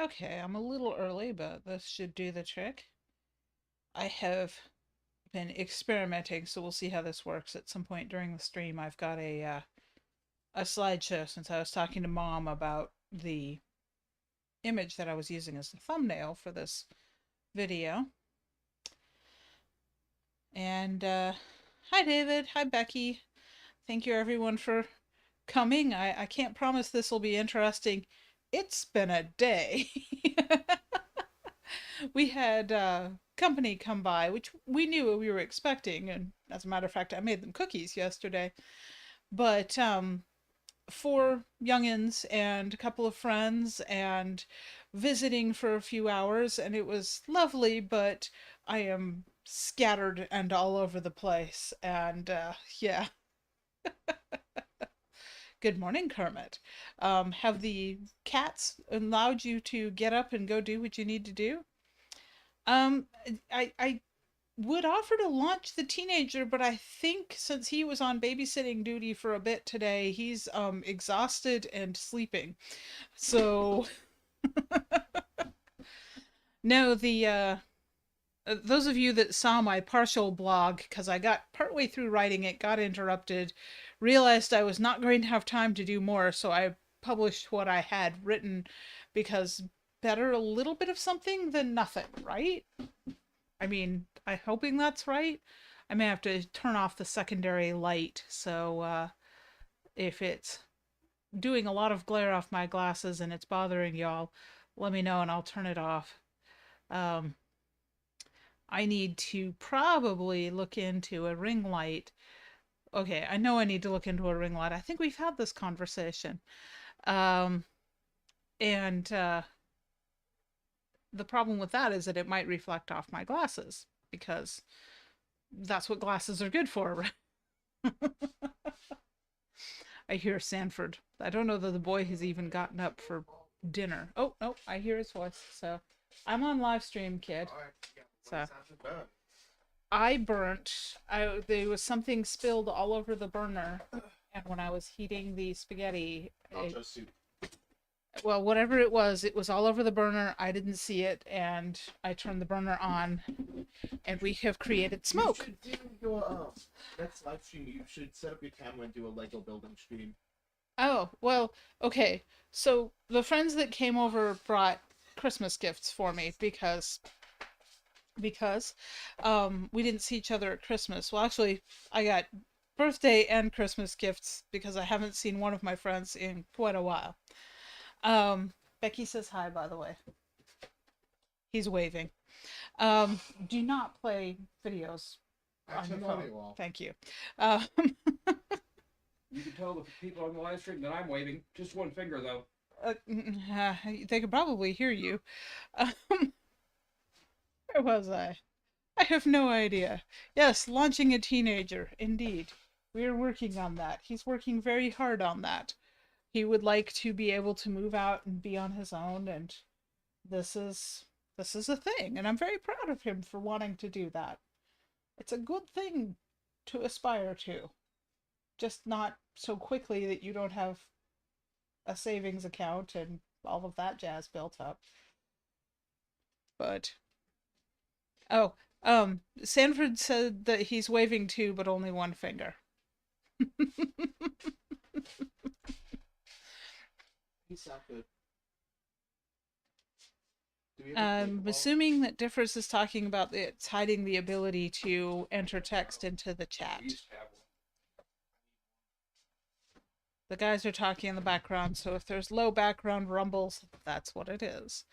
Okay, I'm a little early, but this should do the trick. I have been experimenting, so we'll see how this works at some point during the stream. I've got a slideshow since I was talking to Mom about the image that I was using as the thumbnail for this video. And hi David, hi Becky. Thank you everyone for coming. I can't promise this will be interesting. It's been a day. We had company come by, which we knew we were expecting, and as a matter of fact, I made them cookies yesterday. But 4 youngins and a couple of friends, and visiting for a few hours, and it was lovely. But I am scattered and all over the place, and yeah. Good morning, Kermit. Have the cats allowed you to get up and go do what you need to do? Um, I would offer to launch the teenager, but I think since he was on babysitting duty for a bit today, he's exhausted and sleeping. So no, the those of you that saw my partial blog, because I got partway through writing it, got interrupted, realized I was not going to have time to do more, so I published what I had written, because better a little bit of something than nothing, right? I mean, I'm hoping that's right. I may have to turn off the secondary light, so if it's doing a lot of glare off my glasses and it's bothering y'all, let me know and I'll turn it off. Um, I need to probably look into a ring light. Okay, I know I need to look into a ring light. I think we've had this conversation. Um, and the problem with that is that it might reflect off my glasses because that's what glasses are good for. I hear Sanford. I don't know that the boy has even gotten up for dinner. Oh, no, I hear his voice. So I'm on live stream, kid. So I burnt. There was something spilled all over the burner, and when I was heating the spaghetti, well, whatever it was all over the burner. I didn't see it, and I turned the burner on, and we have created smoke. You should do your next live stream. You should set up your camera and do a Lego building stream. Oh, well, okay. So the friends that came over brought Christmas gifts for me because we didn't see each other at Christmas. Well, actually, I got birthday and Christmas gifts because I haven't seen one of my friends in quite a while. Um, Becky says hi, by the way. He's waving. Do not play videos on your phone. Thank you. Um, You can tell the people on the live stream that I'm waving. Just one finger, though. they could probably hear you. Um, where was I? I have no idea. Yes, launching a teenager, indeed. We're working on that. He's working very hard on that. He would like to be able to move out and be on his own, and this is this is a thing, and I'm very proud of him for wanting to do that. It's a good thing to aspire to, just not so quickly that you don't have a savings account and all of that jazz built up. But oh, Sanford said that he's waving too, but only one finger. Peace out, good. I'm assuming that Differs is talking about it's hiding the ability to enter text into the chat. The guys are talking in the background, so if there's low background rumbles, that's what it is.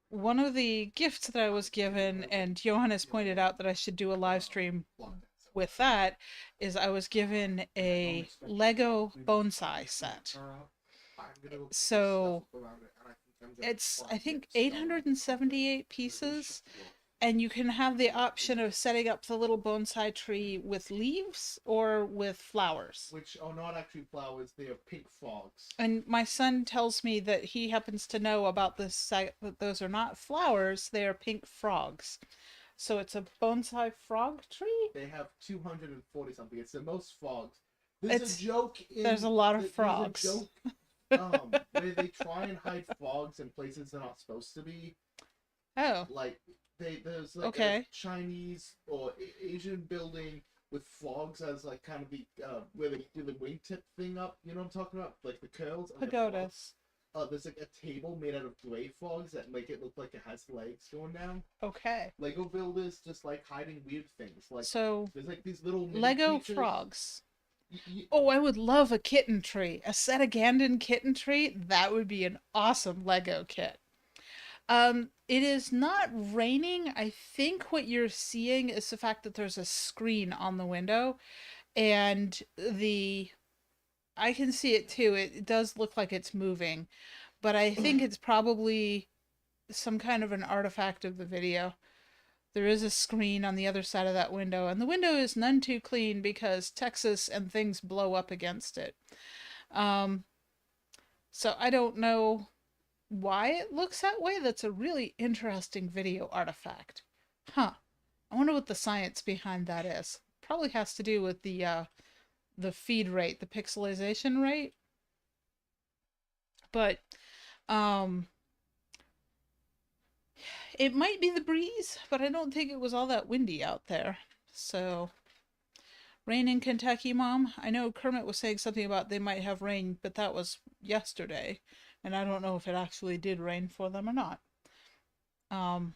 One of the gifts that I was given, and Johannes pointed out that I should do a live stream with that, is I was given a Lego bonsai set. So it's, I think, 878 pieces, and you can have the option of setting up the little bonsai tree with leaves or with flowers. Which are not actually flowers, they are pink frogs. And my son tells me that he happens to know about this site, that those are not flowers, they are pink frogs. So it's a bonsai frog tree? They have 240 something. It's the most frogs. There's It's a joke in there's a lot of there's frogs. a joke where they try and hide frogs in places they're not supposed to be. Oh, Like there's like a okay. Chinese or Asian building with frogs as like kind of the where they do the wingtip thing up. You know what I'm talking about? Like the curls and the frogs. Pagodas. There's like a table made out of gray frogs that make it look like it has legs going down. Okay. Lego builders just like hiding weird things. Like So there's like these little mini Lego creatures. frogs. Oh, I would love a kitten tree. A Setagandin kitten tree. That would be an awesome Lego kit. It is not raining. I think what you're seeing is the fact that there's a screen on the window and I can see it too. It does look like it's moving, but I think it's probably some kind of an artifact of the video. There is a screen on the other side of that window, and the window is none too clean because Texas and things blow up against it. Um, so I don't know why it looks that way. That's a really interesting video artifact. Huh. I wonder what the science behind that is. Probably has to do with the feed rate, the pixelization rate. But um it might be the breeze, but I don't think it was all that windy out there. So, rain in Kentucky, Mom? I know Kermit was saying something about they might have rain, but that was yesterday, and I don't know if it actually did rain for them or not. Um,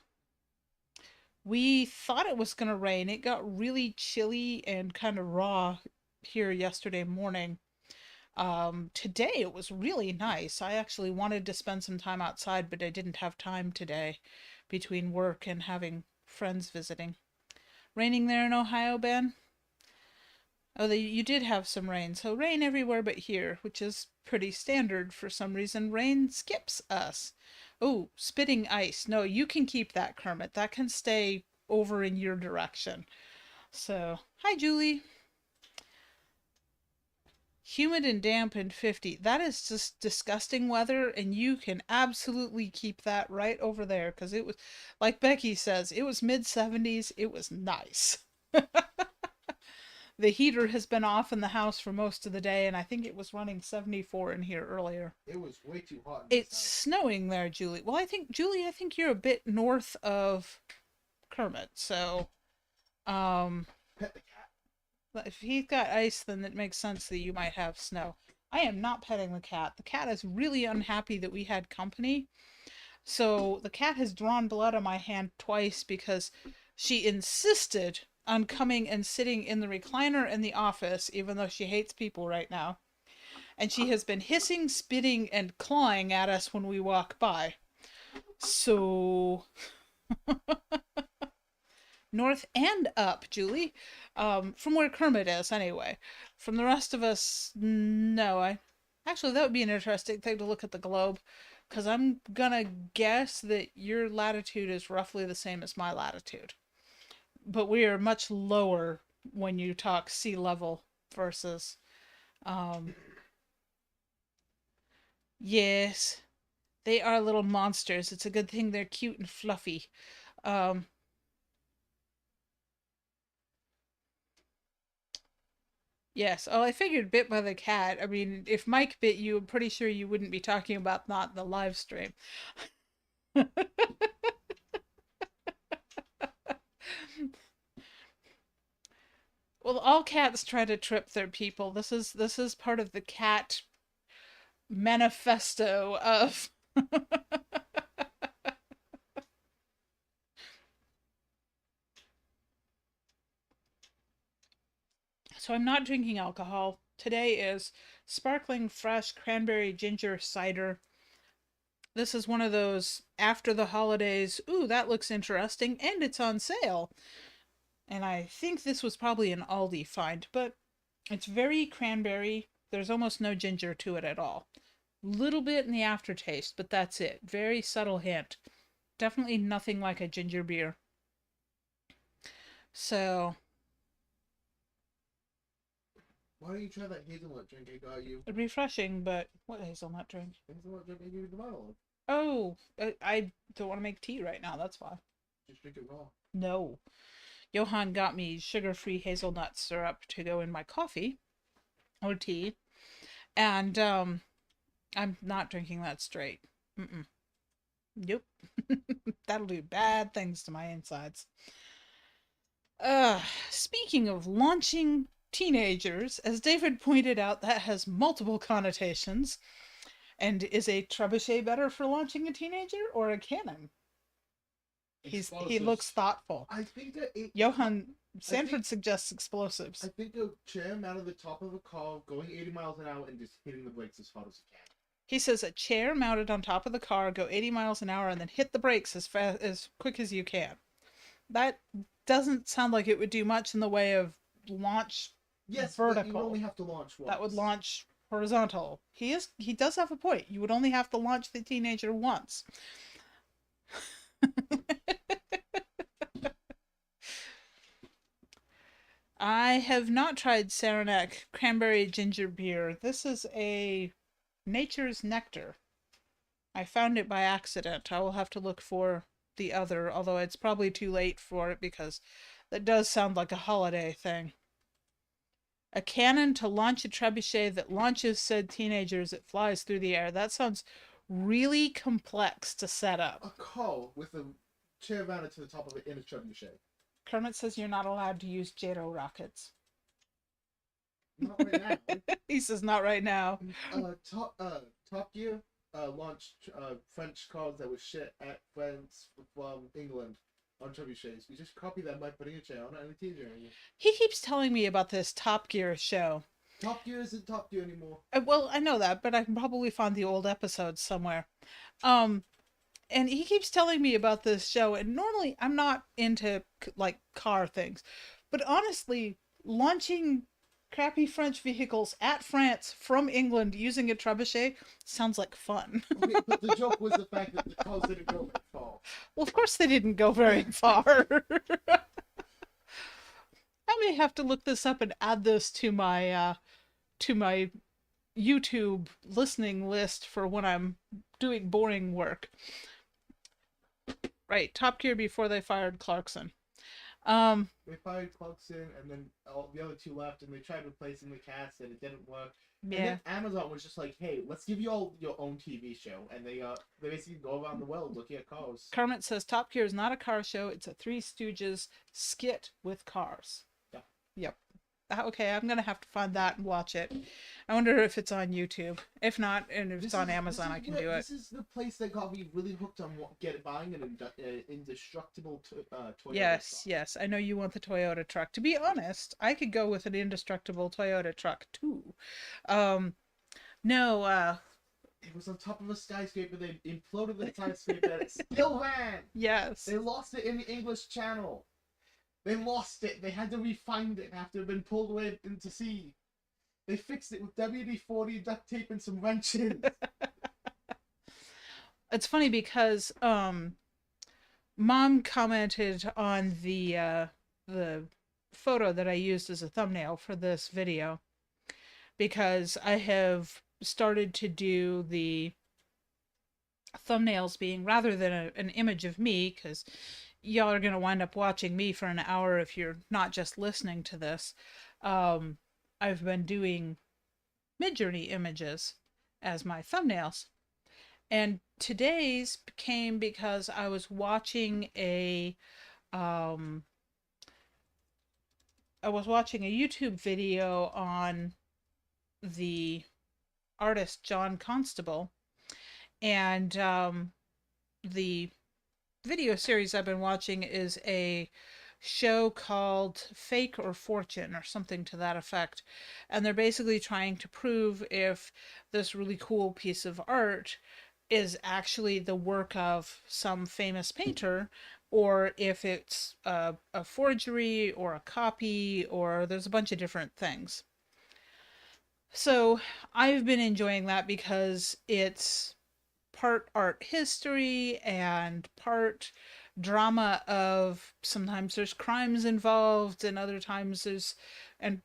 we thought it was going to rain. It got really chilly and kind of raw here yesterday morning. Today it was really nice. I actually wanted to spend some time outside, but I didn't have time today between work and having friends visiting. Raining there in Ohio, Ben? Oh, you did have some rain. So rain everywhere but here, which is pretty standard for some reason. Rain skips us. Oh, spitting ice. No, you can keep that, Kermit. That can stay over in your direction. So, hi, Julie. Humid and damp and 50. That is just disgusting weather, and you can absolutely keep that right over there because it was, like Becky says, it was mid 70s. It was nice. The heater has been off in the house for most of the day, and I think it was running 74 in here earlier. It was way too hot. It's snowing there, Julie. Well, Julie, I think you're a bit north of Kermit, so Pet the cat. if he's got ice, then it makes sense that you might have snow. I am not petting the cat. The cat is really unhappy that we had company. So the cat has drawn blood on my hand twice because she insisted on coming and sitting in the recliner in the office, even though she hates people right now. And she has been hissing, spitting, and clawing at us when we walk by. So north and up, Julie. From where Kermit is, anyway. From the rest of us, no. Actually, that would be an interesting thing to look at the globe, because I'm gonna guess that your latitude is roughly the same as my latitude. But we are much lower when you talk sea level versus, um, yes, they are little monsters. It's a good thing they're cute and fluffy. Um, Yes. Oh, I figured bit by the cat. I mean, if Mike bit you, I'm pretty sure you wouldn't be talking about not the live stream. Well, all cats try to trip their people. This is part of the cat manifesto of So I'm not drinking alcohol. Today is sparkling fresh cranberry ginger cider. This is one of those after the holidays, ooh, that looks interesting, and it's on sale. And I think this was probably an Aldi find, but it's very cranberry. There's almost no ginger to it at all. Little bit in the aftertaste, but that's it. Very subtle hint. Definitely nothing like a ginger beer. So, Why don't you try that hazelnut drink I got you? refreshing, but what hazelnut drink? Hazelnut drink I gave you the bottle of. Oh, I don't want to make tea right now. That's why. Just drink it raw. No. Johan got me sugar-free hazelnut syrup to go in my coffee. or tea. And I'm not drinking that straight. Mm-mm. Nope. That'll do bad things to my insides. Uh, Speaking of launching teenagers, as David pointed out, that has multiple connotations. And is a trebuchet better for launching a teenager or a cannon? He looks Explosives. thoughtful. I think a Johann I think Sanford suggests I explosives. think a chair mounted the top of a car going 80 miles an hour and just hitting the brakes as hard as it can. He says a chair mounted on top of the car, go 80 miles an hour, and then hit the brakes as quick as you can. That doesn't sound like it would do much in the way of launch Yes, but you vertical. only have to launch once. That would launch horizontal. He does have a point. You would only have to launch the teenager once. I have not tried Saranac cranberry ginger beer. This is a nature's nectar. I found it by accident. I will have to look for the other, although it's probably too late for it because that does sound like a holiday thing. A cannon to launch a trebuchet that launches said teenager as it flies through the air. That sounds really complex to set up. A car with a chair mounted to the top of it in a trebuchet. Kermit says you're not allowed to use gyro rockets. Not right now. He says not right now. Top Gear launched French cars that were shit at France from England on trebuchets. We just copy them by putting a chair on it and a teaser in it. He keeps telling me about this Top Gear show. Top Gear isn't Top Gear anymore. Well, I know that, but I can probably find the old episodes somewhere. Um, and he keeps telling me about this show, and normally I'm not into like car things, but honestly, launching crappy French vehicles at France from England using a trebuchet sounds like fun. Okay, but the joke was the fact that the cars didn't go very far. Well, of course they didn't go very far. I may have to look this up and add this to my YouTube listening list for when I'm doing boring work. Right, Top Gear before they fired Clarkson. They fired Clarkson, and then all the other two left, and they tried replacing the cast, and it didn't work. Yeah. And then Amazon was just like, "Hey, let's give you all your own TV show," and they basically go around the world looking at cars. Kermit says Top Gear is not a car show; it's a Three Stooges skit with cars. Yeah. Yep. Okay, I'm gonna have to find that and watch it. I wonder if it's on YouTube. If not, and if it's on Amazon, I can do it. This is the place that got me really hooked on buying an indestructible Toyota. Yes, truck. yes. I know you want the Toyota truck. To be honest, I could go with an indestructible Toyota truck too. No, It was on top of a skyscraper. They imploded the skyscraper, and it still ran. yes. They lost it in the English Channel. They lost it. They had to refind it after it had been pulled away into sea. They fixed it with WD-40, duct tape, and some wrenches. It's funny because Mom commented on the photo that I used as a thumbnail for this video because I have started to do the thumbnails being rather than an image of me, because y'all are going to wind up watching me for an hour if you're not just listening to this. I've been doing Midjourney images as my thumbnails. And today's came because I was watching a YouTube video on the artist John Constable, and the video series I've been watching is a show called Fake or Fortune or something to that effect, and they're basically trying to prove if this really cool piece of art is actually the work of some famous painter, or if it's a forgery or a copy, or there's a bunch of different things. So I've been enjoying that because it's part art history and part drama of sometimes there's crimes involved and other times there's, and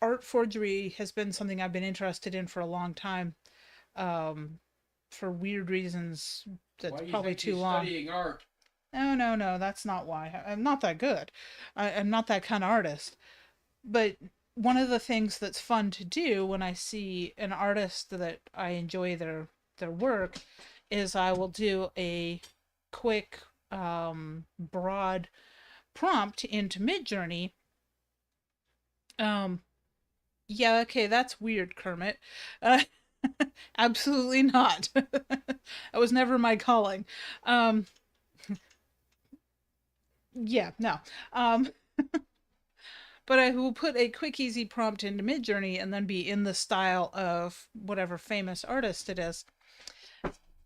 art forgery has been something I've been interested in for a long time. For weird reasons that's probably too long. Studying art. No, that's not why. I'm not that good. I'm not that kind of artist. But one of the things that's fun to do when I see an artist that I enjoy their work is I will do a quick broad prompt into Midjourney. Um yeah, okay, that's weird, Kermit. Uh, absolutely not. That was never my calling. Um yeah, no. Um but I will put a quick, easy prompt into Midjourney and then be in the style of whatever famous artist it is.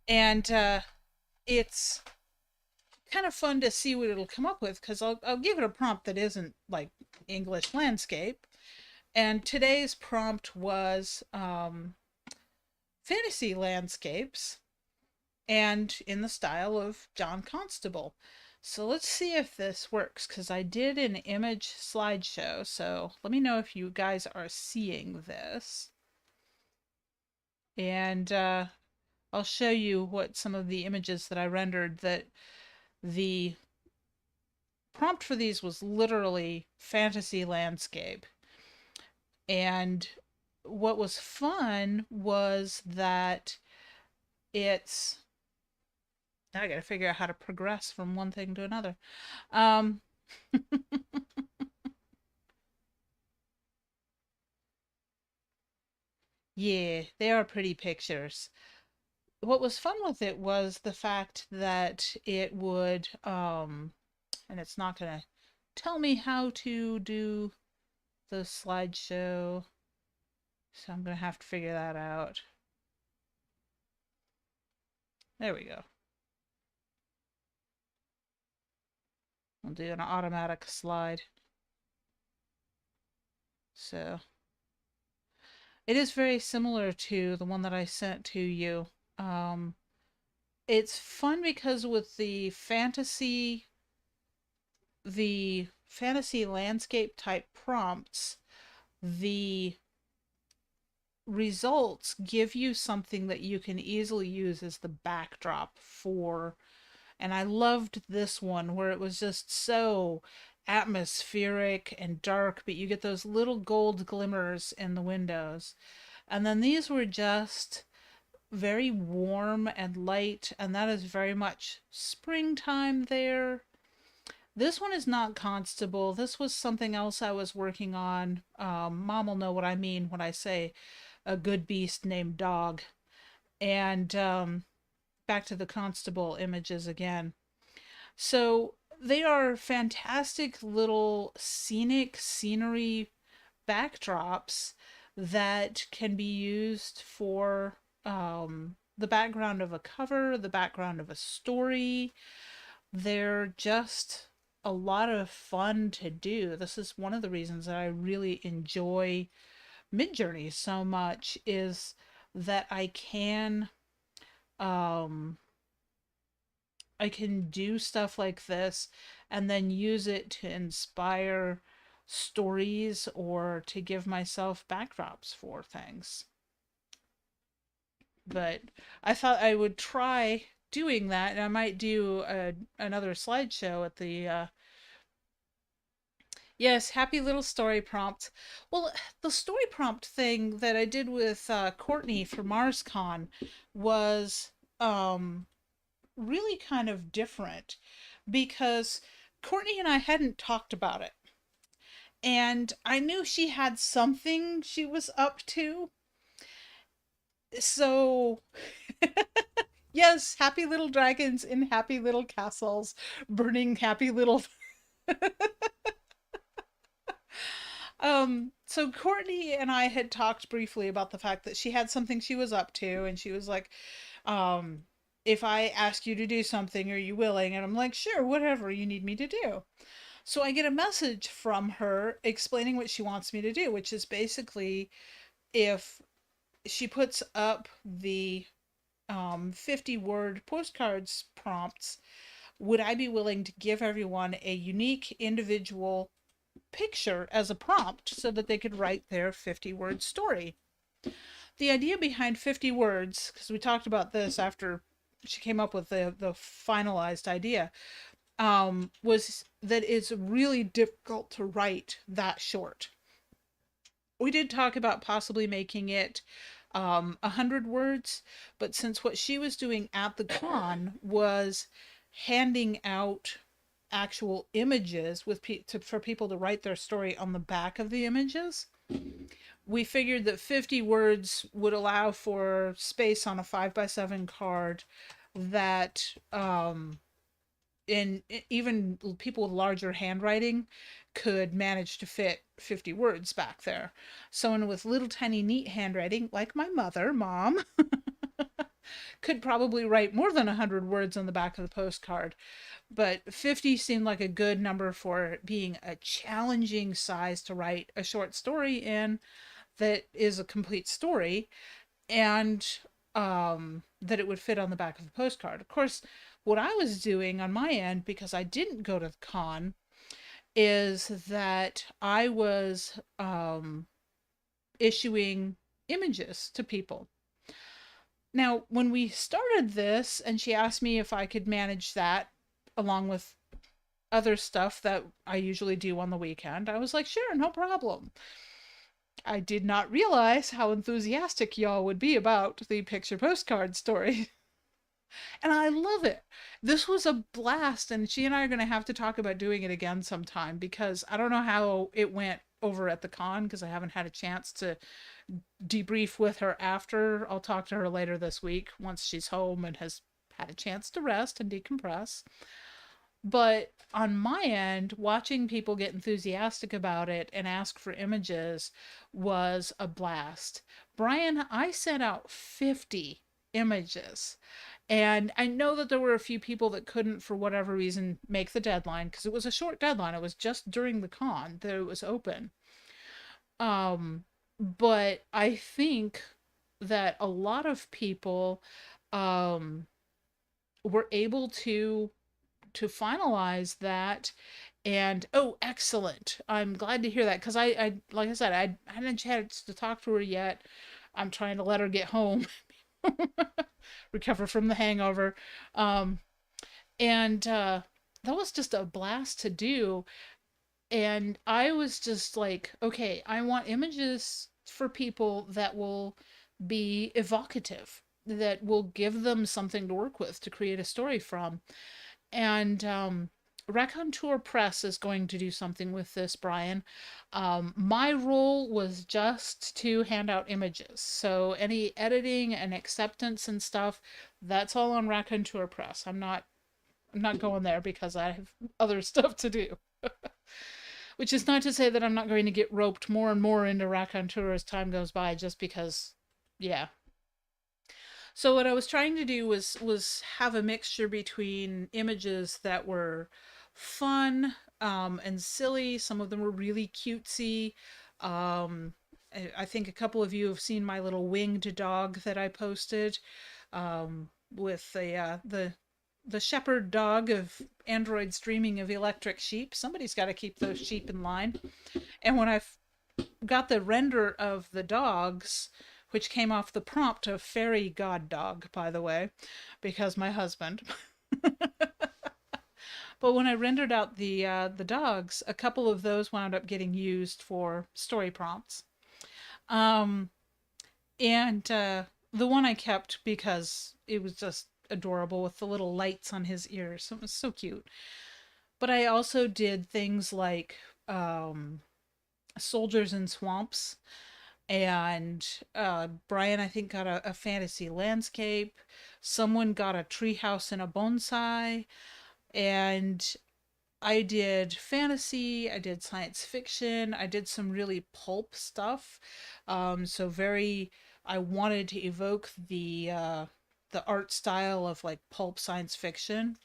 And it's kind of fun to see what it'll come up with because I'll give it a prompt that isn't like English landscape. And today's prompt was fantasy landscapes and in the style of John Constable. So let's see if this works because I did an image slideshow. So let me know if you guys are seeing this. And I'll show you what some of the images that I rendered that the prompt for these was literally fantasy landscape. And what was fun was that it's now I gotta figure out how to progress from one thing to another. Um, yeah, they are pretty pictures. What was fun with it was the fact that it would, and it's not gonna tell me how to do the slideshow, so I'm gonna have to figure that out. There we go. I'll do an automatic slide. So it is very similar to the one that I sent to you. Um, it's fun because with the fantasy landscape type prompts, the results give you something that you can easily use as the backdrop for. And I loved this one where it was just so atmospheric and dark, but you get those little gold glimmers in the windows. And then these were just very warm and light, and that is very much springtime there. This one is not Constable. This was something else I was working on. Mom will know what I mean when I say a good beast named Dog. And back to the Constable images again. So they are fantastic little scenic scenery backdrops that can be used for the background of a cover, the background of a story. They're just a lot of fun to do. This is one of the reasons that I really enjoy Midjourney so much is that um I can do stuff like this and then use it to inspire stories or to give myself backdrops for things. But I thought I would try doing that, and I might do another slideshow at the yes, happy little story prompt. Well, the story prompt thing that I did with Courtney for MarsCon was um really kind of different because Courtney and I hadn't talked about it. And I knew she had something she was up to. So, yes, happy little dragons in happy little castles, burning happy little. So Courtney and I had talked briefly about the fact that she had something she was up to, and she was like, um, if I ask you to do something, are you willing? And I'm like, sure, whatever you need me to do. So I get a message from her explaining what she wants me to do, which is basically if she puts up the 50 word postcards prompts, would I be willing to give everyone a unique individual picture as a prompt so that they could write their 50-word story? The idea behind 50 words, because we talked about this after she came up with the finalized idea, was that it's really difficult to write that short. we did talk about possibly making it 100 words, but since what she was doing at the con was handing out actual images for people to write their story on the back of the images, we figured that 50 words would allow for space on a 5x7 card that even people with larger handwriting could manage to fit 50 words back there. Someone with little tiny neat handwriting, like my mom, could probably write more than 100 words on the back of the postcard. But 50 seemed like a good number for being a challenging size to write a short story in that is a complete story, and that it would fit on the back of the postcard. Of course, what I was doing on my end, because I didn't go to the con, is that I was issuing images to people. Now, when we started this, and she asked me if I could manage that along with other stuff that I usually do on the weekend, I was like, sure, no problem. I did not realize how enthusiastic y'all would be about the picture postcard story. And I love it. This was a blast, and she and I are going to have to talk about doing it again sometime, because I don't know how it went over at the con, because I haven't had a chance to debrief with her after. I'll talk to her later this week once she's home and has had a chance to rest and decompress. But on my end, watching people get enthusiastic about it and ask for images was a blast. Brian, I sent out 50 images. And I know that there were a few people that couldn't, for whatever reason, make the deadline, because it was a short deadline. It was just during the con that it was open. Um, but I think that a lot of people um, were able to finalize that. And oh, excellent! I'm glad to hear that, because I like I said, I hadn't had a chance to talk to her yet. I'm trying to let her get home, recover from the hangover. Um, and that was just a blast to do. And I was just like, okay, I want images for people that will be evocative, that will give them something to work with to create a story from. And Raconteur Press is going to do something with this, Brian. My role was just to hand out images. So any editing and acceptance and stuff, that's all on Raconteur Press. I'm not going there because I have other stuff to do. Which is not to say that I'm not going to get roped more and more into Raconteur as time goes by, just because, yeah. So what I was trying to do was have a mixture between images that were fun and silly. Some of them were really cutesy. Um, I think a couple of you have seen my little winged dog that I posted with the shepherd dog of androids dreaming of electric sheep. Somebody's got to keep those sheep in line. And when I got the render of the dogs, which came off the prompt of fairy god dog, by the way, because my husband. But when I rendered out the dogs, a couple of those wound up getting used for story prompts. Um, and the one I kept because it was just adorable with the little lights on his ears. It was so cute. But I also did things like soldiers in swamps, and Brian, I think, got a fantasy landscape. Someone got a treehouse and a bonsai, and I did fantasy, I did science fiction, I did some really pulp stuff. So very, I wanted to evoke the art style of like pulp science fiction.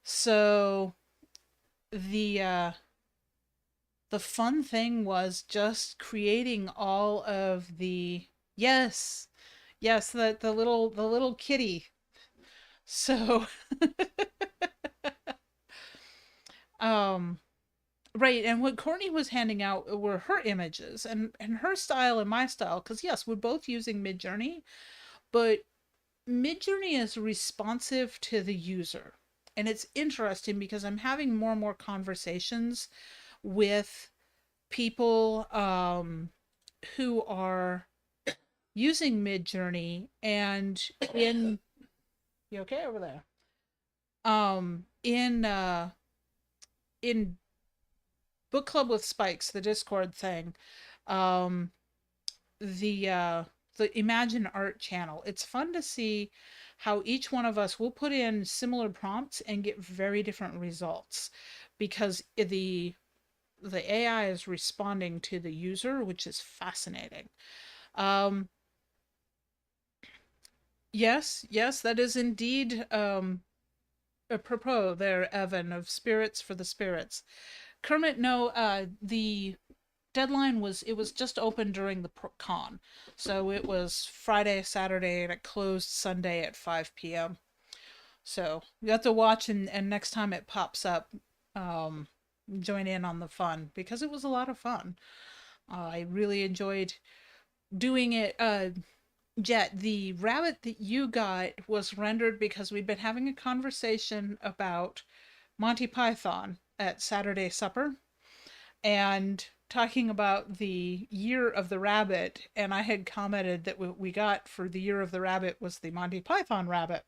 So the uh, the fun thing was just creating all of the, yes, yes, the little kitty. So um right, and what Courtney was handing out were her images, and her style and my style, because yes, we're both using Midjourney, but Midjourney is responsive to the user. And it's interesting because I'm having more and more conversations with people who are using Midjourney and in you okay over there? In Book Club with Spikes, the Discord thing, um, the Imagine Art channel. It's fun to see how each one of us will put in similar prompts and get very different results because the AI is responding to the user, which is fascinating. Um, yes, that is indeed apropos there, Evan, of Spirits for the Spirits. Kermit, no, the deadline was it was just open during the con, so it was Friday, Saturday, and it closed Sunday at 5 p.m. So you have to watch, and next time it pops up, um, join in on the fun because it was a lot of fun. I really enjoyed doing it. Jet, the rabbit that you got was rendered because we'd been having a conversation about Monty Python at Saturday supper and talking about the year of the rabbit. And I had commented that what we got for the year of the rabbit was the Monty Python rabbit.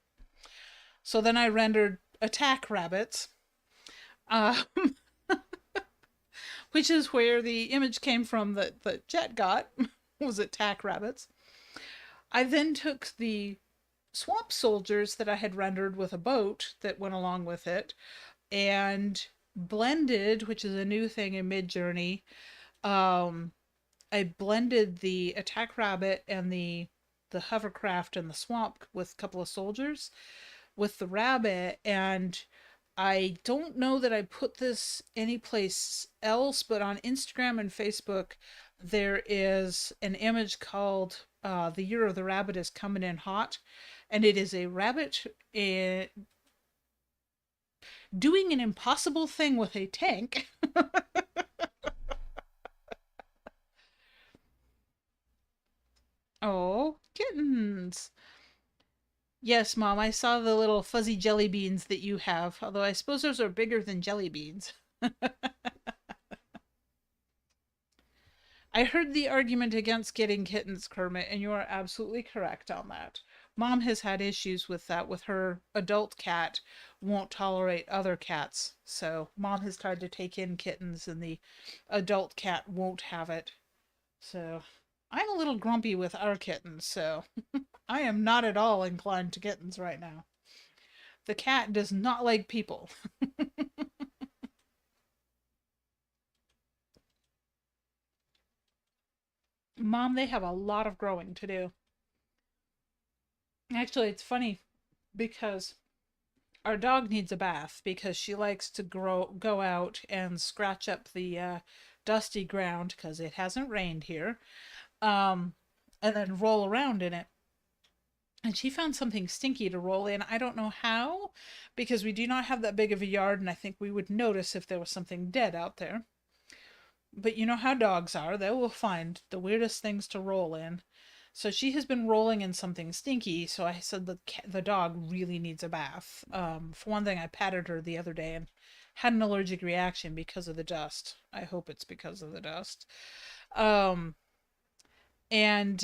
So then I rendered attack rabbits, uh, which is where the image came from that Jet got was attack rabbits. I then took the swamp soldiers that I had rendered with a boat that went along with it and blended, which is a new thing in Midjourney. Um, I blended the attack rabbit and the hovercraft and the swamp with a couple of soldiers with the rabbit, and I don't know that I put this anyplace else, but on Instagram and Facebook there is an image called "The Year of the Rabbit is Coming in Hot," and it is a rabbit doing an impossible thing with a tank. Oh, kittens. Yes, Mom, I saw the little fuzzy jelly beans that you have, although I suppose those are bigger than jelly beans. I heard the argument against getting kittens, Kermit, and you are absolutely correct on that. Mom has had issues with that, with her adult cat won't tolerate other cats. So Mom has tried to take in kittens, and the adult cat won't have it. So I'm a little grumpy with our kittens, so I am not at all inclined to kittens right now. The cat does not like people. Mom, they have a lot of growing to do. Actually, it's funny because our dog needs a bath because she likes to go out and scratch up the dusty ground because it hasn't rained here, um, and then roll around in it. And she found something stinky to roll in. I don't know how, because we do not have that big of a yard, and I think we would notice if there was something dead out there. But you know how dogs are, they will find the weirdest things to roll in. So she has been rolling in something stinky, so I said the dog really needs a bath. For one thing, I patted her the other day and had an allergic reaction because of the dust. I hope it's because of the dust. Um, and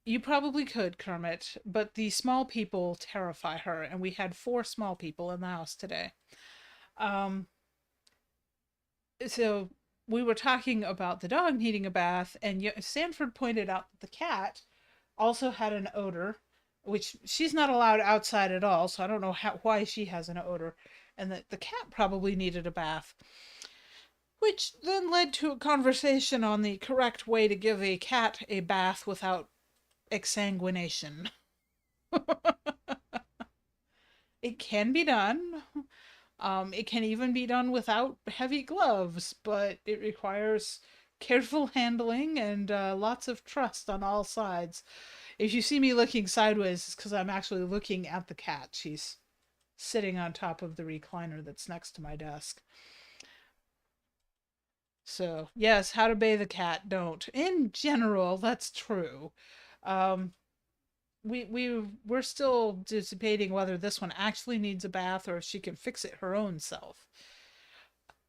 You probably could, Kermit, but the small people terrify her, and we had four small people in the house today. Um, so we were talking about the dog needing a bath, and Sanford pointed out that the cat also had an odor, which she's not allowed outside at all, so I don't know why she has an odor, and that the cat probably needed a bath. Which then led to a conversation on the correct way to give a cat a bath without exsanguination. It can be done. It can even be done without heavy gloves, but it requires careful handling and lots of trust on all sides. If you see me looking sideways, it's because I'm actually looking at the cat. She's sitting on top of the recliner that's next to my desk. So, yes, how to bathe a cat, don't. In general, that's true. Um, we're still debating whether this one actually needs a bath or if she can fix it her own self.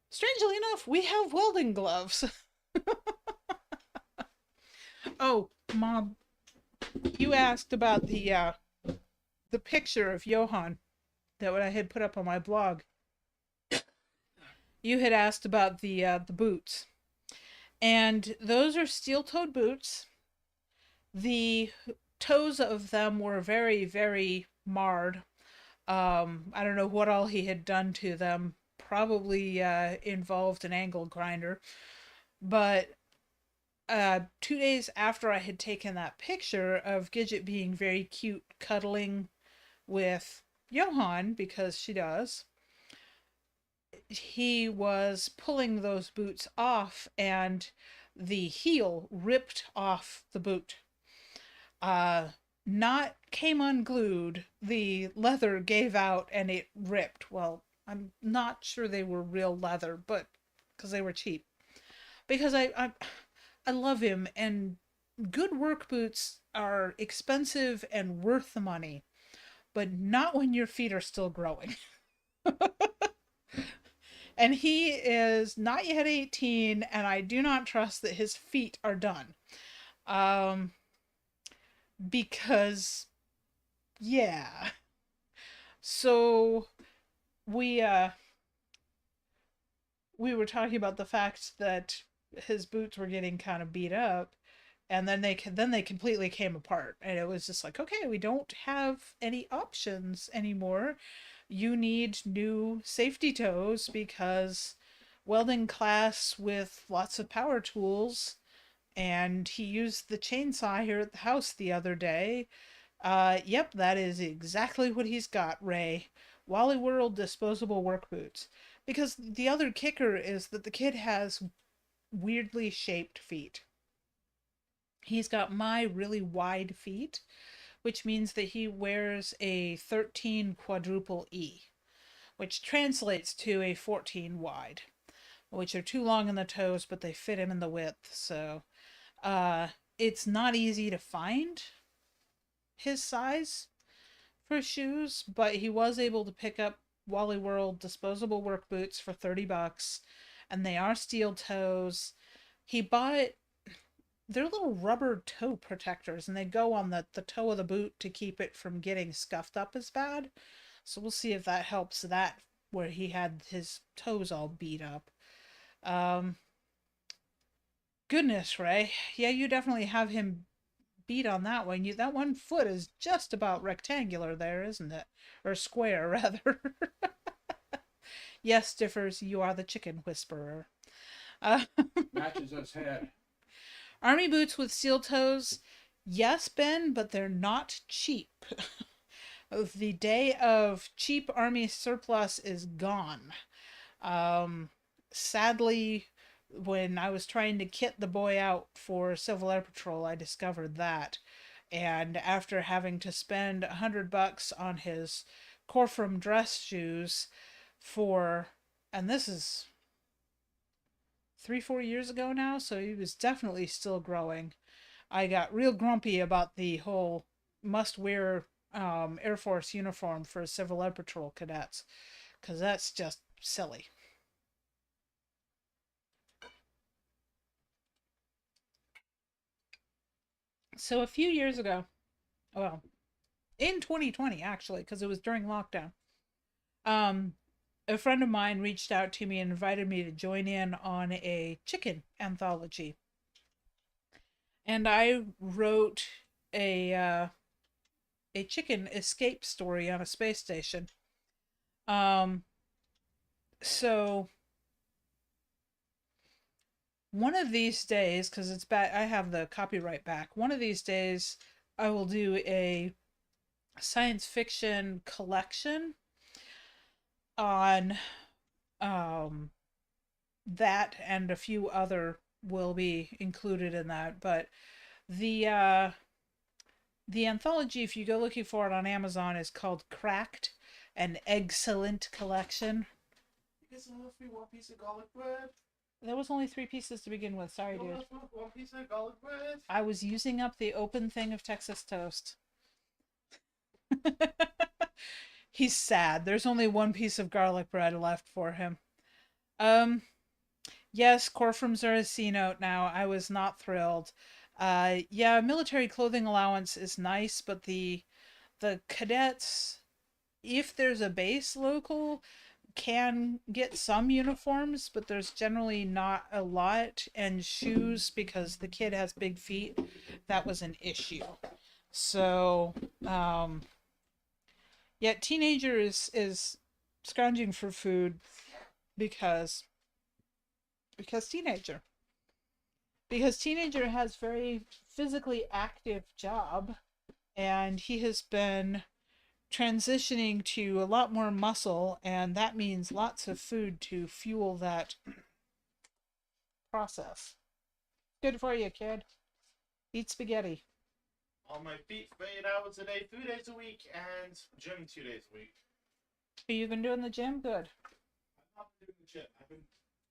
Strangely enough, we have welding gloves. Oh, Mom, you asked about the picture of Johann that what I had put up on my blog. You had asked about the boots, and those are steel-toed boots. The toes of them were very, very marred. I don't know what all he had done to them. Probably involved an angle grinder. But 2 days after I had taken that picture of Gidget being very cute, cuddling with Johann, because she does, he was pulling those boots off and the heel ripped off the boot. Uh, Not came unglued. The leather gave out and it ripped. Well, I'm not sure they were real leather, but because they were cheap. Because I love him, and good work boots are expensive and worth the money, but not when your feet are still growing. And he is not yet 18, and I do not trust that his feet are done. Um, because yeah. So we uh we were talking about the fact that his boots were getting kind of beat up, and then they completely came apart, and it was just like, okay, we don't have any options anymore. You need new safety toes because welding class with lots of power tools, and he used the chainsaw here at the house the other day. Yep, that is exactly what he's got, Ray. Wally World disposable work boots. Because the other kicker is that the kid has weirdly shaped feet. He's got my really wide feet, which means that he wears a 13 quadruple E, which translates to a 14 wide, which are too long in the toes, but they fit him in the width. So uh, it's not easy to find his size for shoes, but he was able to pick up Wally World disposable work boots for $30, and they are steel toes. He bought they're little rubber toe protectors, and they go on the toe of the boot to keep it from getting scuffed up as bad. So we'll see if that helps that where he had his toes all beat up. Um, Goodness, Ray. Yeah, you definitely have him beat on that one. That one foot is just about rectangular there, isn't it? Or square, rather. Yes, Differs, you are the chicken whisperer. Uh, Matches his head. Army boots with steel toes. Yes, Ben, but they're not cheap. The day of cheap army surplus is gone. Um, Sadly, when I was trying to kit the boy out for Civil Air Patrol, I discovered that. And after having to spend $100 on his Corfram dress shoes for, and this is 3, 4 years ago now, so he was definitely still growing. I got real grumpy about the whole must wear Air Force uniform for Civil Air Patrol cadets, because that's just silly. So a few years ago, well, in 2020 actually, because it was during lockdown, um, a friend of mine reached out to me and invited me to join in on a chicken anthology, and I wrote a chicken escape story on a space station. Um, so one of these days, because it's back, I have the copyright back. One of these days, I will do a science fiction collection on um, that, and a few other will be included in that. But the uh, the anthology, if you go looking for it on Amazon, is called Cracked, an excellent collection. You guys only free one piece of garlic bread? There was only 3 pieces to begin with. Sorry, You dude. only one piece of garlic bread? I was using up the open thing of Texas toast. He's sad. There's only 1 piece of garlic bread left for him. Um, yes, Corframs are a C note now. I was not thrilled. Yeah, military clothing allowance is nice, but the cadets, if there's a base local, can get some uniforms, but there's generally not a lot. And shoes, because the kid has big feet, that was an issue. So, um, yeah, teenager is scrounging for food because because teenager because teenager has very physically active job, and he has been transitioning to a lot more muscle, and that means lots of food to fuel that process. Good for you, kid. Eat spaghetti. On my feet for 8 hours a day, 3 days a week, and gym 2 days a week. Have you been doing the gym? Good. I've not been doing the gym.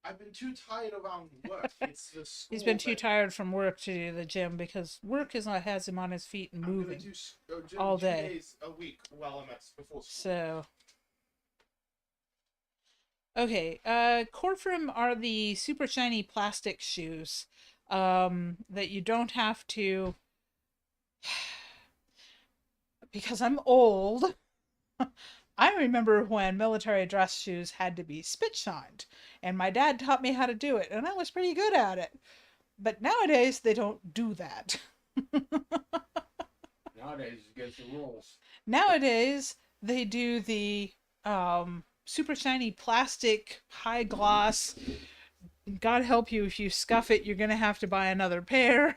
I've been too tired around work. It's the school. He's been too tired from work to do the gym because work is not has him on his feet and I'm gonna moving do gym all 2 day. days a week while I'm at before school. So okay, Corfram are the super shiny plastic shoes that you don't have to, because I'm old. I remember when military dress shoes had to be spit shined, and my dad taught me how to do it, and I was pretty good at it. But nowadays they don't do that. Nowadays, it's against the rules. Nowadays they do the super shiny plastic high gloss. God help you if you scuff it, you're gonna have to buy another pair.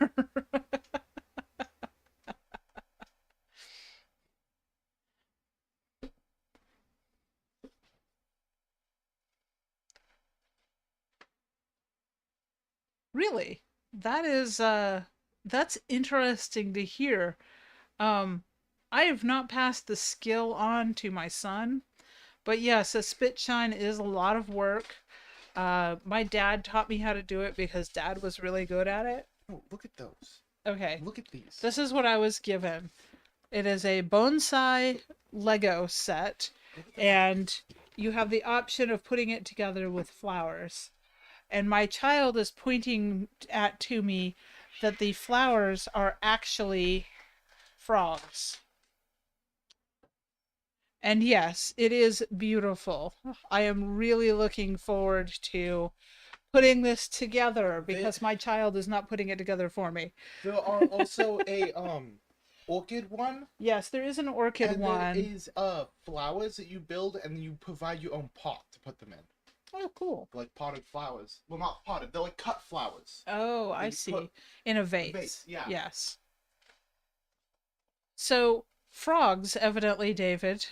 Really, that is that's interesting to hear. Um, I have not passed the skill on to my son, but yes, a spit shine is a lot of work. My dad taught me how to do it because dad was really good at it. Oh, look at those. Okay, Look at these. this is what I was given. It is a bonsai Lego set, and you have the option of putting it together with flowers. And my child is pointing at to me that the flowers are actually frogs. And yes, it is beautiful. I am really looking forward to putting this together because my child is not putting it together for me. There are also a orchid one. Yes, there is an orchid and one. there is flowers that you build and you provide your own pot to put them in. Oh, cool. Like potted flowers. Well, not potted. They're like cut flowers. Oh, I see. In a vase. Vase, yeah. Yes. So frogs, evidently, David.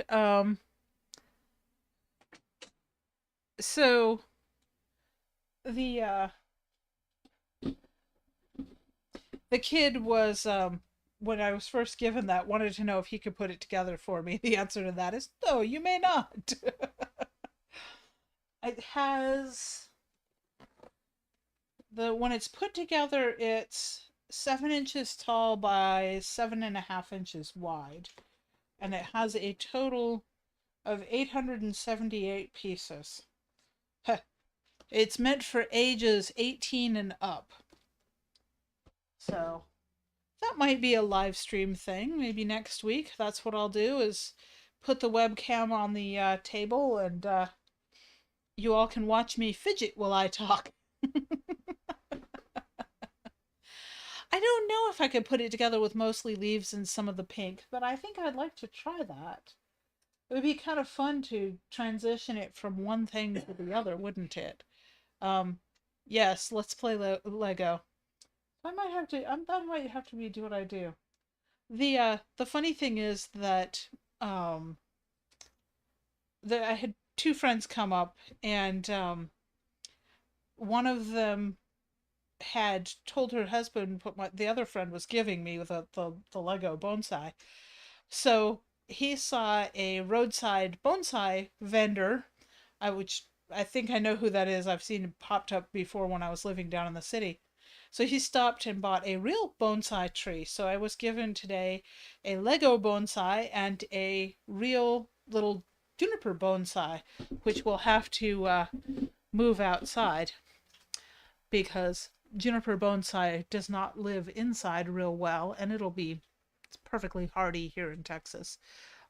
So the the kid was when I was first given that, wanted to know if he could put it together for me. The answer to that is no, you may not. It has when it's put together, it's 7 inches tall by 7.5 inches wide, and it has a total of 878 pieces. It's meant for ages 18 and up. So that might be a live stream thing. Maybe next week. That's what I'll do, is put the webcam on the table, and you all can watch me fidget while I talk. I don't know if I could put it together with mostly leaves and some of the pink, but I think I'd like to try that. It would be kind of fun to transition it from one thing to the other, wouldn't it? Yes, let's play Lego. I might have to. That might have to be do what I do. The funny thing is that I had two friends come up, and one of them had told her husband what the other friend was giving me with the Lego bonsai. So he saw a roadside bonsai vendor, which I think I know who that is. I've seen it popped up before when I was living down in the city. So he stopped and bought a real bonsai tree. So I was given today a Lego bonsai and a real little juniper bonsai, which will have to move outside because juniper bonsai does not live inside real well, and it's perfectly hardy here in Texas.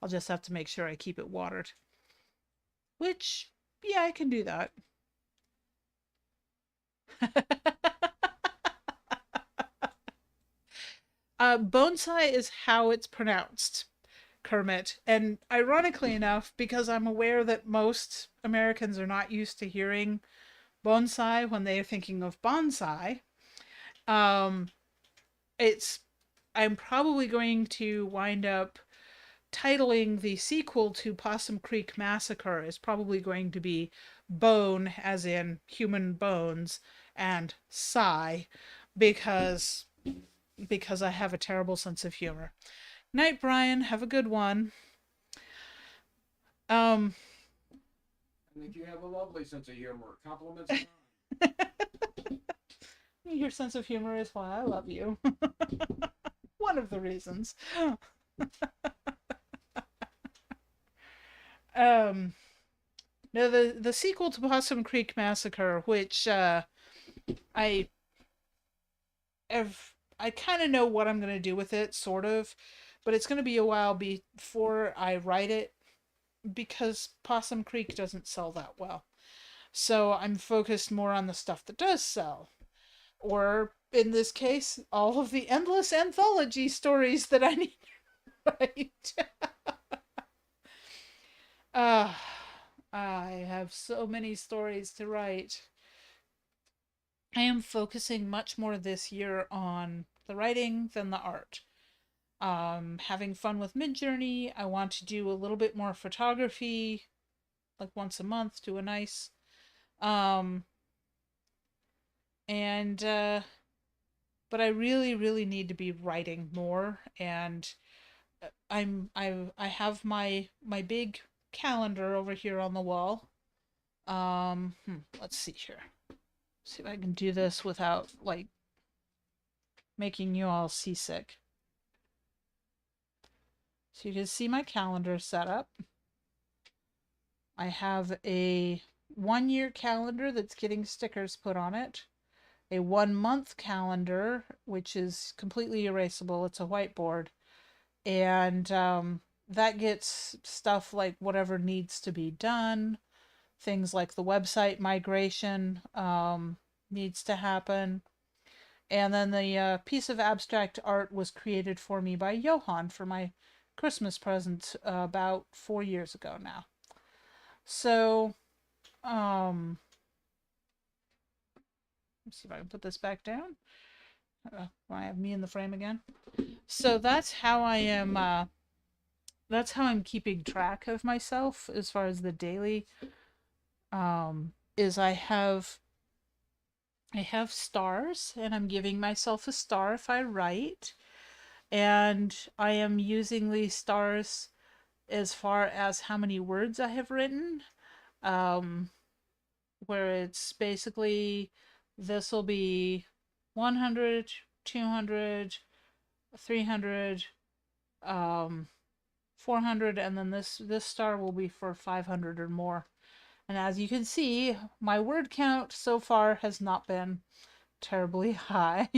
I'll just have to make sure I keep it watered. Which, yeah, I can do that. Bonsai is how it's pronounced, Kermit. And ironically enough, because I'm aware that most Americans are not used to hearing bonsai when they are thinking of bonsai, um, it's I'm probably going to wind up titling the sequel to Possum Creek Massacre is probably going to be Bone, as in human bones, and Sigh, because I have a terrible sense of humor. Night, Brian. Have a good one. Um, I think you have a lovely sense of humor. Compliments of your sense of humor is why I love you. One of the reasons. Um, no, the sequel to Possum Creek Massacre, which I I kind of know what I'm gonna do with it, sort of, but it's gonna be a while before I write it because Possum Creek doesn't sell that well. So I'm focused more on the stuff that does sell, or in this case, all of the endless anthology stories that I need to write. uh, I have so many stories to write. I am focusing much more this year on the writing than the art. Having fun with Midjourney. I want to do a little bit more photography, like once a month, do a nice. Um, and but I really, really need to be writing more. And I have my big calendar over here on the wall. Let's see here. See if I can do this without like making you all seasick. So you can see my calendar set up. I have a 1 year calendar that's getting stickers put on it, a 1 month calendar, which is completely erasable. It's a whiteboard. And that gets stuff like whatever needs to be done, things like the website migration needs to happen. And then the piece of abstract art was created for me by Johan for my Christmas present about 4 years ago now. So, let's see if I can put this back down. I have me in the frame again. So that's how I'm keeping track of myself as far as the daily. Is I have stars, and I'm giving myself a star if I write, and I am using these stars as far as how many words I have written. Um, where it's basically this will be 100, 200, 300, 400, and then this star will be for 500 or more. And as you can see, my word count so far has not been terribly high.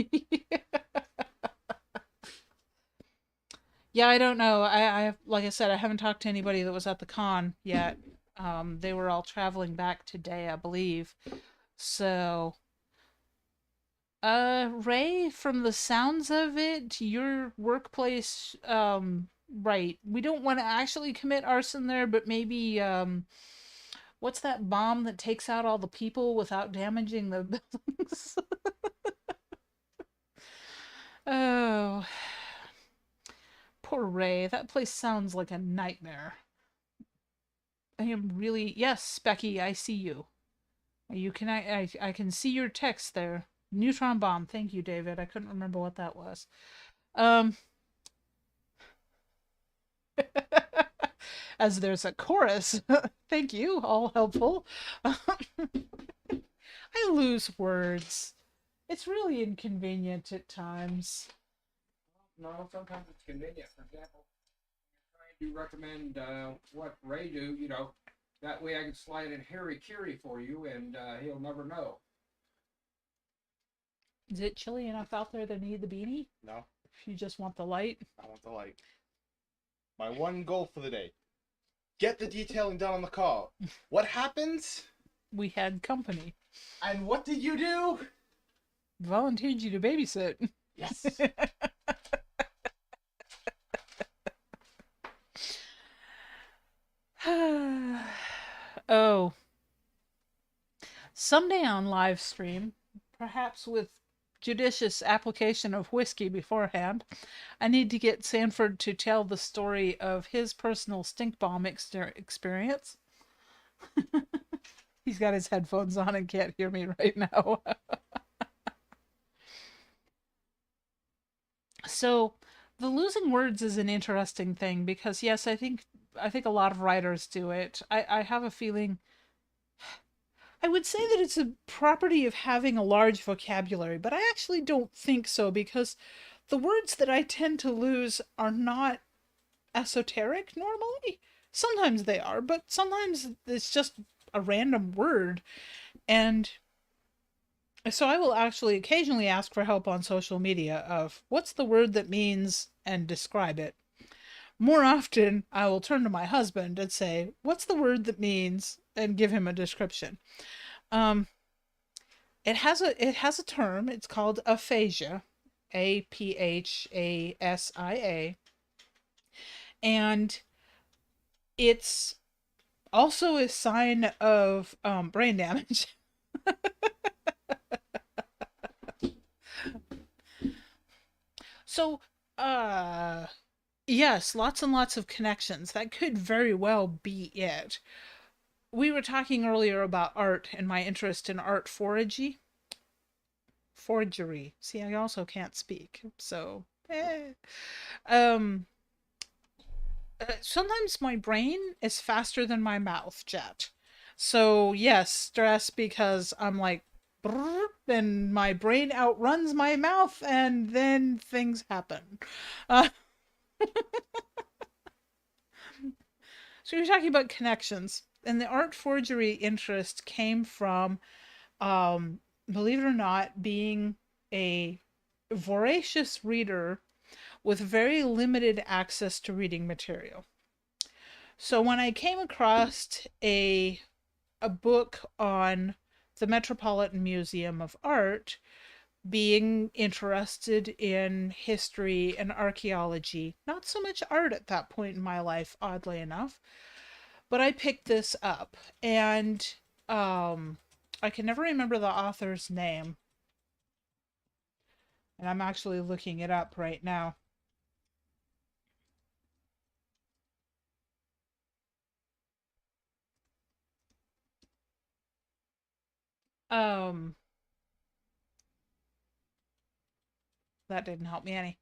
Yeah, I don't know. I like I said, I haven't talked to anybody that was at the con yet. They were all traveling back today, I believe. So, Ray, from the sounds of it, your workplace, right. We don't want to actually commit arson there, but maybe, what's that bomb that takes out all the people without damaging the buildings? Oh, poor Ray. That place sounds like a nightmare. I am really, yes, Becky, I see you. You can I can see your text there. Neutron bomb. Thank you, David. I couldn't remember what that was. Um as there's a chorus. Thank you. All helpful. I lose words. It's really inconvenient at times. no, sometimes it's convenient. For example, trying to recommend what Ray do, that way I can slide in Harry Curie for you, and he'll never know. Is it chilly enough out there to need the beanie? No, If you just want the light? I want the light. My one goal for the day: get the detailing done on the car. What happens? We had company. And what did you do? Volunteered you to babysit. Yes. Oh, someday on live stream, perhaps with judicious application of whiskey beforehand, I need to get Sanford to tell the story of his personal stink bomb experience. He's got his headphones on and can't hear me right now. So, the losing words is an interesting thing because yes, I think a lot of writers do it. I have a feeling I would say that it's a property of having a large vocabulary, but I actually don't think so because the words that I tend to lose are not esoteric normally. Sometimes they are, but sometimes it's just a random word. And so I will actually occasionally ask for help on social media of what's the word that means and describe it. More often, I will turn to my husband and say, what's the word that means and give him a description. Um, it has a term. It's called aphasia, APHASIA, and it's also a sign of brain damage. So, uh, yes, lots and lots of connections. That could very well be it. We were talking earlier about art and my interest in art forgery. See, I also can't speak, so um sometimes my brain is faster than my mouth, Jet. So yes, stress because I'm like brrr, and my brain outruns my mouth and then things happen. Uh, so you're talking about connections. And the art forgery interest came from um believe it or not, being a voracious reader with very limited access to reading material. So when I came across a book on the Metropolitan Museum of Art, being interested in history and archaeology, not so much art at that point in my life, oddly enough, but I picked this up and um I can never remember the author's name, and I'm actually looking it up right now. Um, that didn't help me any.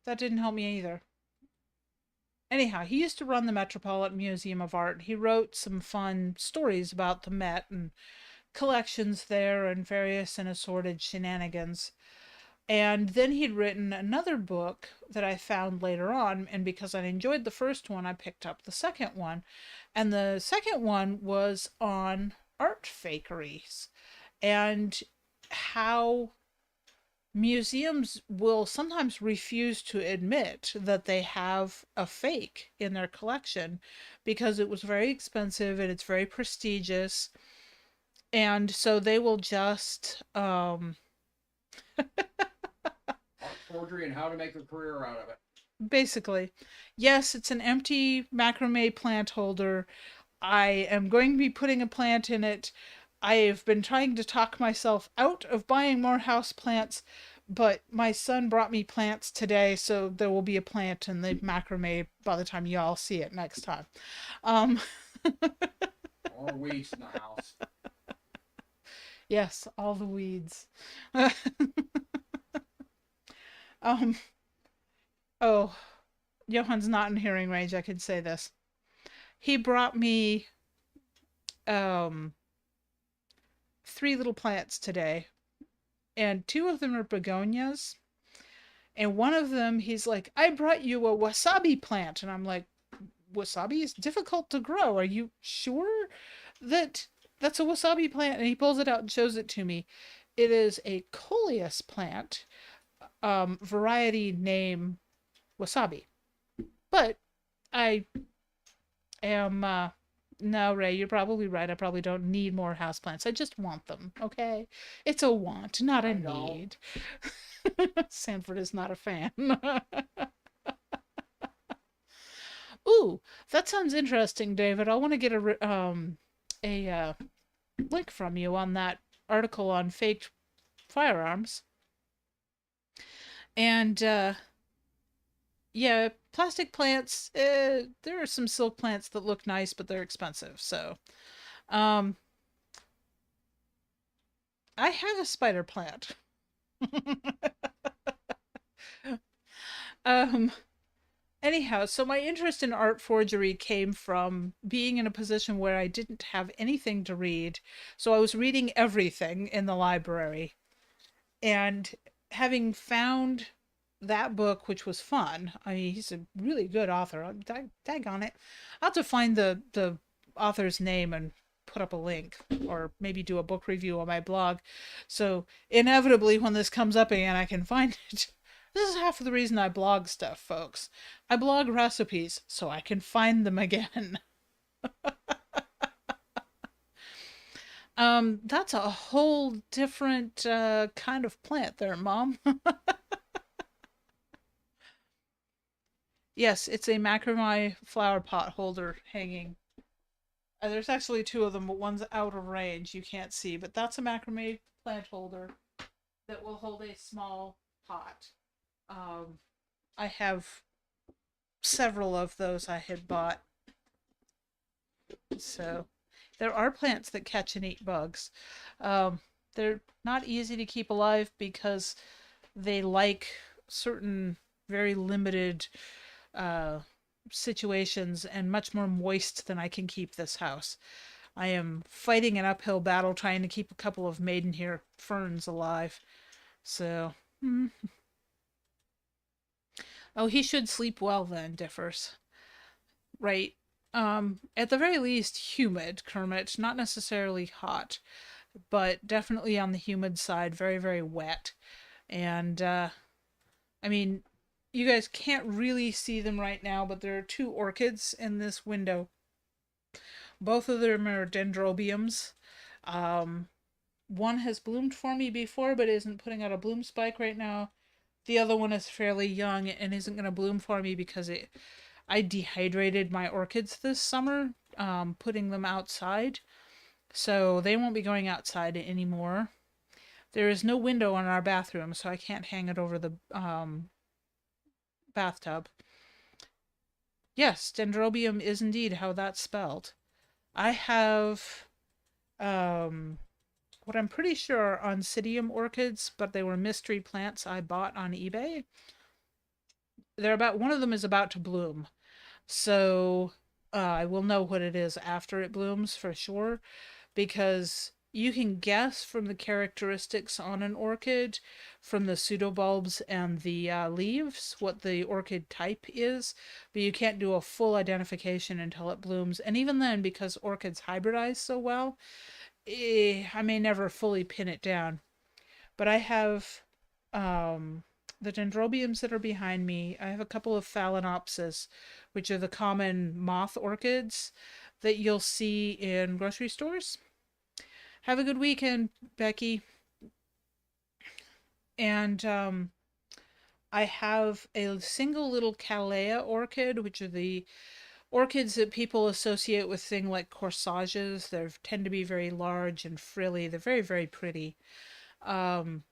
That didn't help me either. Anyhow, he used to run the Metropolitan Museum of Art. He wrote some fun stories about the Met and collections there and various and assorted shenanigans. And then he'd written another book that I found later on, and because I enjoyed the first one, I picked up the second one. And the second one was on art fakeries and how museums will sometimes refuse to admit that they have a fake in their collection because it was very expensive and it's very prestigious. And so they will just Art forgery and how to make a career out of it. basically, yes, it's an empty macrame plant holder. I am going to be putting a plant in it. I have been trying to talk myself out of buying more house plants, but my son brought me plants today, so there will be a plant in the macrame by the time y'all see it next time. Um, Or weeds in the house. yes, all the weeds. um, oh, Johan's not in hearing range. I could say this. He brought me um 3 little plants today, and 2 of them are begonias, And one of them, he's like, I brought you a wasabi plant. And I'm like, wasabi is difficult to grow. Are you sure that that's a wasabi plant? And he pulls it out and shows it to me. It is a coleus plant, variety name wasabi. But I am, no, Ray, you're probably right. I probably don't need more houseplants. I just want them, okay? It's a want, not a I know. need. Sanford is not a fan. Ooh, that sounds interesting, David. I want to get a link from you on that article on faked firearms. And yeah, plastic plants. There are some silk plants that look nice, but they're expensive. So, um, I have a spider plant. um, Anyhow, so my interest in art forgery came from being in a position where I didn't have anything to read. So I was reading everything in the library. And having found that book, which was fun, I mean, he's a really good author. Daggone it. I'll have to find the author's name and put up a link or maybe do a book review on my blog. So inevitably, when this comes up again, I can find it. This is half of the reason I blog stuff, folks. I blog recipes so I can find them again. That's a whole different kind of plant there, Mom. Yes, it's a macrame flower pot holder hanging. There's actually two of them, but one's out of range. You can't see, but that's a macrame plant holder that will hold a small pot. Um, I have several of those I had bought. So there are plants that catch and eat bugs. Um, they're not easy to keep alive because they like certain very limited uh, situations and much more moist than I can keep this house. I am fighting an uphill battle trying to keep a couple of maidenhair ferns alive. So, oh, he should sleep well then, Differs. Right. At the very least, humid, Kermit. Not necessarily hot, but definitely on the humid side, very, very wet. And, I mean, you guys can't really see them right now, but there are two orchids in this window. Both of them are dendrobiums. Um, One has bloomed for me before, but isn't putting out a bloom spike right now. The other one is fairly young and isn't going to bloom for me because I dehydrated my orchids this summer, putting them outside. So they won't be going outside anymore. There is no window in our bathroom, so I can't hang it over the bathtub. Yes, dendrobium is indeed how that's spelled. I have um, what I'm pretty sure are oncidium orchids, but they were mystery plants I bought on eBay. One of them is about to bloom. So I will know what it is after it blooms for sure, because you can guess from the characteristics on an orchid, from the pseudobulbs and the leaves, what the orchid type is, but you can't do a full identification until it blooms. And even then, because orchids hybridize so well, I may never fully pin it down. But I have the dendrobiums that are behind me. I have a couple of phalaenopsis, which are the common moth orchids that you'll see in grocery stores. Have a good weekend, Becky. And I have a single little Calea orchid, which are the orchids that people associate with things like corsages. They tend to be very large and frilly. They're very, very pretty. Um,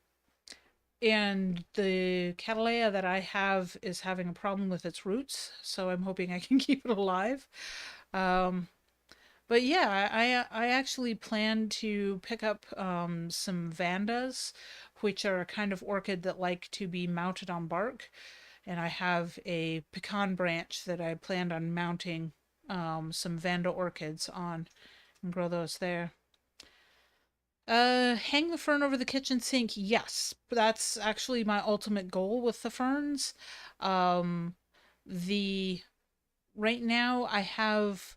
and the Cattleya that I have is having a problem with its roots, so I'm hoping I can keep it alive. Um, but yeah, I actually plan to pick up some Vandas, which are a kind of orchid that like to be mounted on bark, and I have a pecan branch that I planned on mounting some Vanda orchids on and grow those there. Hang the fern over the kitchen sink. Yes, that's actually my ultimate goal with the ferns. Um, the right now I have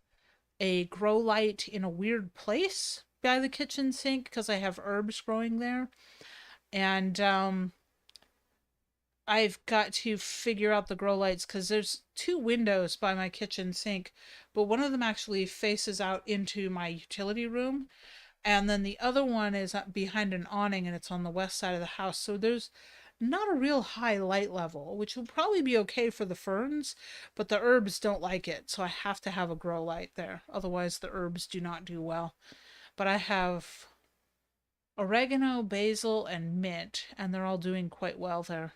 a grow light in a weird place by the kitchen sink because I have herbs growing there, and I've got to figure out the grow lights because there's two windows by my kitchen sink, but one of them actually faces out into my utility room, and then the other one is behind an awning and it's on the west side of the house. So there's not a real high light level, which will probably be okay for the ferns, but the herbs don't like it. So I have to have a grow light there. Otherwise, the herbs do not do well. But I have oregano, basil, and mint, and they're all doing quite well there,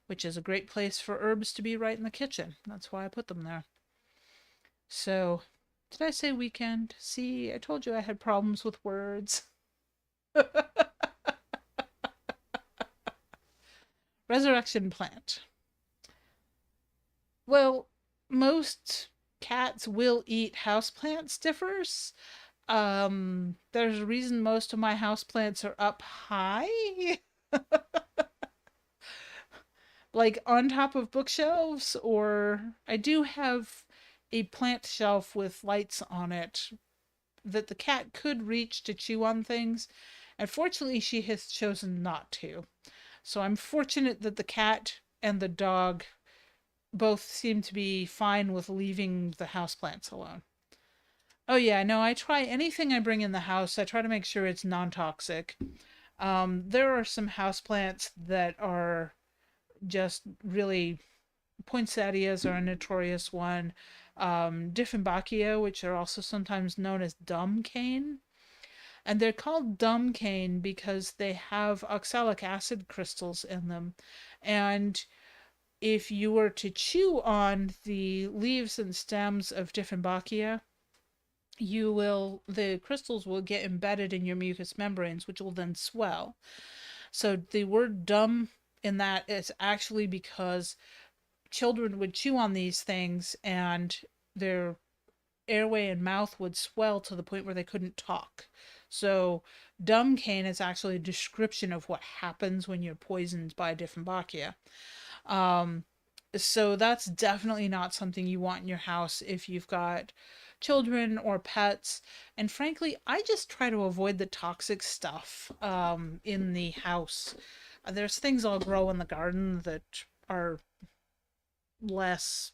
which is a great place for herbs to be right in the kitchen. That's why I put them there. So, did I say weekend? See, I told you I had problems with words. Resurrection plant. Well, most cats will eat houseplants differs. There's a reason most of my houseplants are up high, like on top of bookshelves, or I do have a plant shelf with lights on it that the cat could reach to chew on things. And fortunately, she has chosen not to. So I'm fortunate that the cat and the dog both seem to be fine with leaving the houseplants alone. Oh yeah, no, I try anything I bring in the house. I try to make sure it's non-toxic. There are some houseplants that are just really poinsettias are a notorious one. Dieffenbachia, which are also sometimes known as dumb cane. And they're called dumb cane because they have oxalic acid crystals in them. And if you were to chew on the leaves and stems of Dieffenbachia, the crystals will get embedded in your mucous membranes, which will then swell. So the word dumb in that is actually because children would chew on these things and their airway and mouth would swell to the point where they couldn't talk. So, dumb cane is actually a description of what happens when you're poisoned by Dieffenbachia. Um, so that's definitely not something you want in your house if you've got children or pets. And frankly, I just try to avoid the toxic stuff in the house. There's things I'll grow in the garden that are less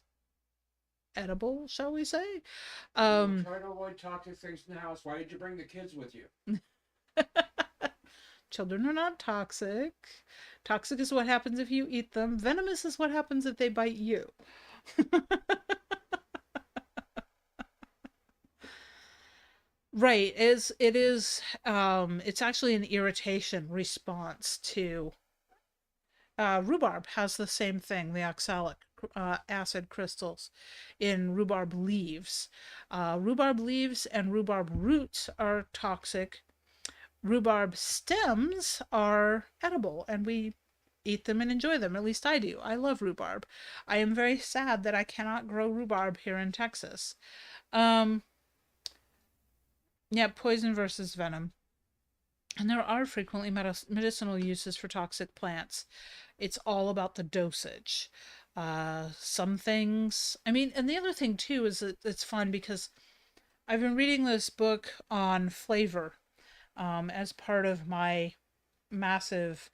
edible, shall we say? Try to avoid toxic things in the house. Why did you bring the kids with you? Children are not toxic. Toxic is what happens if you eat them. Venomous is what happens if they bite you. Right. It's actually an irritation response to rhubarb has the same thing, the oxalic acid crystals in rhubarb leaves. Rhubarb leaves and rhubarb roots are toxic. Rhubarb stems are edible, and we eat them and enjoy them. At least I do. I love rhubarb. I am very sad that I cannot grow rhubarb here in Texas. Um, yeah, poison versus venom. And there are frequently medicinal uses for toxic plants. It's all about the dosage. Some things, I mean, and the other thing too is that it's fun because I've been reading this book on flavor as part of my massive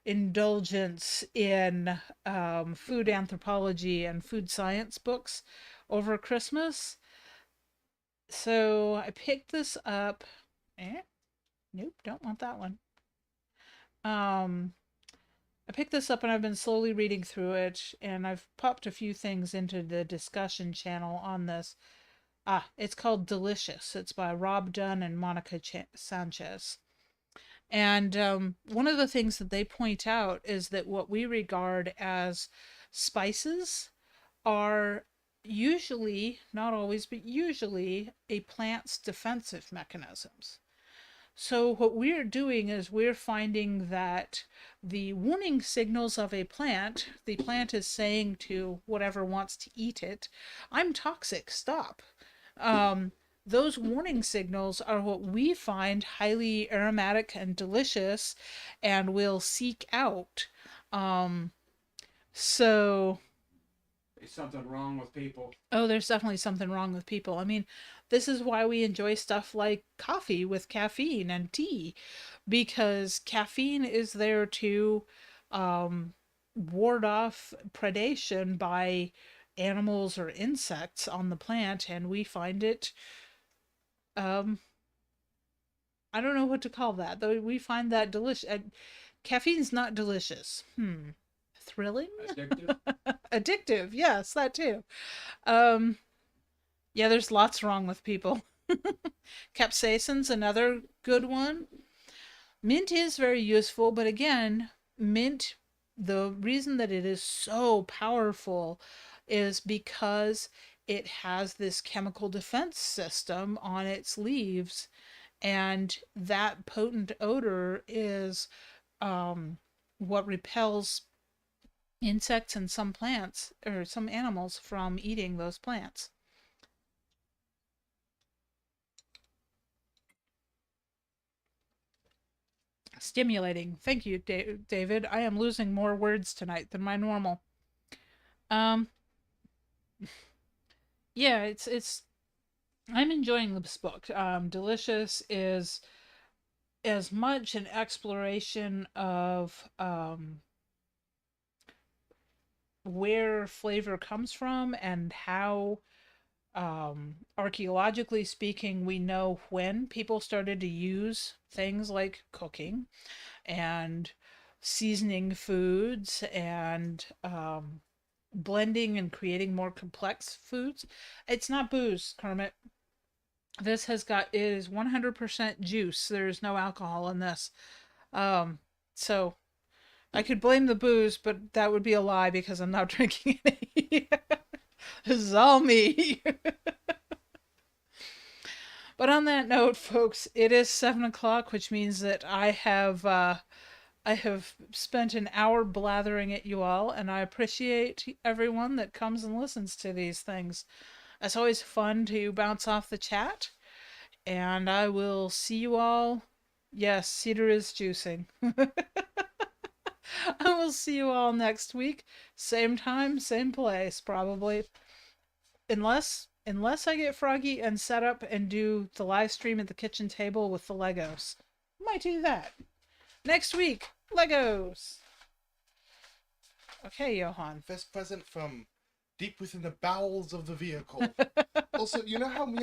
indulgence in food anthropology and food science books over Christmas. So I picked this up. Nope, don't want that one. Um, I picked this up and I've been slowly reading through it, and I've popped a few things into the discussion channel on this. It's called Delicious. It's by Rob Dunn and Monica Sanchez. And one of the things that they point out is that what we regard as spices are usually, not always, but usually a plant's defensive mechanisms. So, what we're doing is we're finding that the warning signals of a plant, the plant is saying to whatever wants to eat it, I'm toxic, stop. Um, those warning signals are what we find highly aromatic and delicious and will seek out. Um, so, There's something wrong with people. oh, there's definitely something wrong with people. I mean, this is why we enjoy stuff like coffee with caffeine and tea, because caffeine is there to um, ward off predation by animals or insects on the plant, and we find it um, I don't know what to call that, though we find that delicious. Caffeine's not delicious. Thrilling? Addictive. Addictive, yes, that too. Um, yeah, there's lots wrong with people. Capsaicin's another good one. Mint is very useful, but again, mint, the reason that it is so powerful is because it has this chemical defense system on its leaves, and that potent odor is what repels insects and some plants or some animals from eating those plants. Stimulating. Thank you, David. I am losing more words tonight than my normal. Um, yeah, it's. I'm enjoying this book. Delicious is as much an exploration of where flavor comes from and how, archaeologically speaking, we know when people started to use things like cooking and seasoning foods and blending and creating more complex foods. It's not booze, Kermit. This has got, it is 100% juice. There's no alcohol in this. Um, so I could blame the booze, but that would be a lie because I'm not drinking any. This is all me. But on that note, folks, it is 7 o'clock, which means that I have spent an hour blathering at you all, and I appreciate everyone that comes and listens to these things. It's always fun to bounce off the chat, and I will see you all. Yes, Cedar is juicing. I will see you all next week. Same time, same place, probably. Unless I get froggy and set up and do the live stream at the kitchen table with the Legos. Might do that. Next week, Legos. Okay, Johan. First present from deep within the bowels of the vehicle. Also, you know how me